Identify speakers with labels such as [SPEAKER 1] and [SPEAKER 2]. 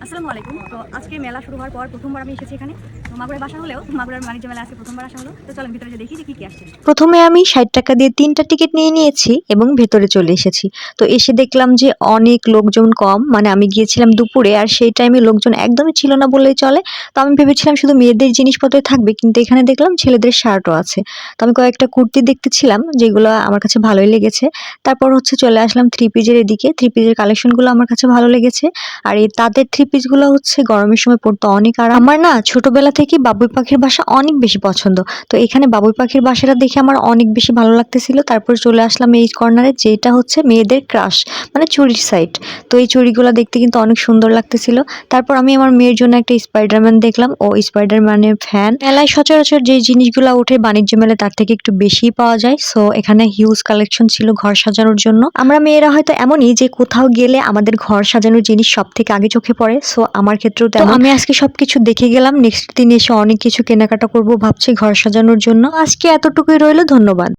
[SPEAKER 1] আসসালামু আলাইকুম। তো আজকে মেলা শুরু হওয়ার পর প্রথমবার আমি এসেছি এখানে। তো মাগুরার বাসা হলেও মাগুরার বাণিজ্য মেলা আজকে প্রথমবার আসা হলো। তো চলেন ভিতরে যে দেখি যে কি আসছে।
[SPEAKER 2] প্রথমে আমি ৬০ টাকা দিয়ে ৩টা টিকিট নিয়ে নিয়েছি এবং ভেতরে চলে এসেছি। তো এসে দেখলাম যে অনেক লোকজন কম, মানে আমি গিয়েছিলাম দুপুরে আর সেই টাইমে লোকজন একদমই ছিল না বললেই চলে। তো আমি ভেবেছিলাম শুধু মেয়েদের জিনিসপত্রই থাকবে, কিন্তু এখানে দেখলাম ছেলেদের শার্টও আছে। তো আমি কয়েকটা কুর্তি দেখতেছিলাম যেগুলো আমার কাছে ভালোই লেগেছে। তারপর হচ্ছে চলে আসলাম থ্রি পিসের এদিকে। থ্রি পিসের কালেকশনগুলো আমার কাছে ভালো লেগেছে। আর এই তাঁতের থ্রি পিসগুলো হচ্ছে গরমের সময় পড়তে অনেক আরাম। আমার না ছোটবেলা থেকেই বাবুই পাখির বাসা অনেক বেশি পছন্দ। তো এখানে বাবুই পাখির বাসাটা দেখে আমার অনেক বেশি ভালো লাগতেছিল। তারপর চলে আসলাম এই কর্নারে, যেটা হচ্ছে মেয়েদের ক্রাশ, মানে চুড়ির সাইড। তো এই চুড়িগুলো দেখতে কিন্তু অনেক সুন্দর লাগতেছিল। তারপর আমি আমার মেয়ের জন্য একটা স্পাইডারম্যান দেখলাম, ও স্পাইডারম্যানের ফ্যান। মেলায় সচরাচর যে জিনিসগুলো ওঠে বাণিজ্য মেলায় তার থেকে একটু বেশিই পাওয়া যায়। সো এখানে হিউজ কালেকশন ছিল ঘর সাজানোর জন্য। আমরা মেয়েরা হয়তো এমনই যে কোথাও গেলে আমাদের ঘর সাজানোর জিনিস সব থেকে আগে চোখে পড়ে। সো আমার ক্ষেত্রেও তেমন। আমি আজকে সবকিছু দেখে গেলাম, নেক্সট দিন এসে অনেক কিছু কেনাকাটা করব ভাবছি ঘর সাজানোর জন্য। আজকে এতটুকুই রইল, ধন্যবাদ।